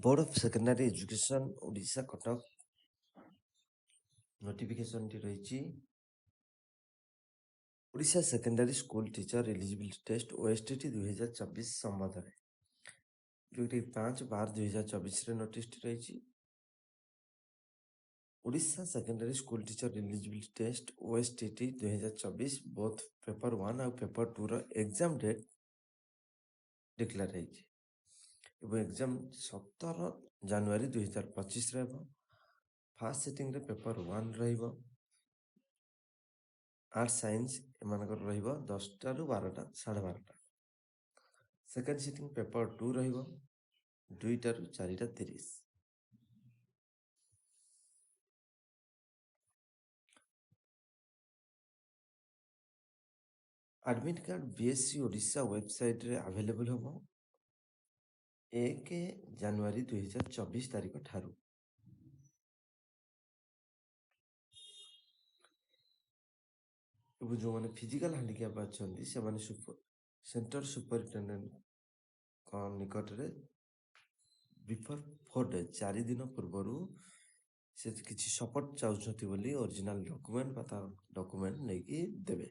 Board of secondary education Odisha Cuttack notification टी रही Odisha secondary school teacher eligibility test OSTT 2024 संबंध में जो 5/12/2024 नोटिस रही Odisha secondary school teacher eligibility test OSTT 2024 both paper 1 और पेपर 2 रो एग्जाम डेट डिक्लेयर होती एग्जाम 17 जनवरी 2025 फास्ट सिटिंग रे पेपर 1 रहिबो आर्ट साइंस एमानकर रहिबो 10टा रु 12टा 12:30 सेकेंड सिटिंग पेपर 2 रहिबो 2टा रु 4टा 30 admit card BSc Odisha website रे अवेलेबल होबो 1 जनवरी 2024 तारिख ठारू जो माने फिजिकल हैंडिकैप अच्छी से माने सेंटर सुपरिटेंडेंट निकट रे बिफोर 4 डेज 4 दिन पूर्व से किसी सपोर्ट चाहते बोली ओरिजिनल डॉक्यूमेंट डॉक्यूमेंट नहीं देवे।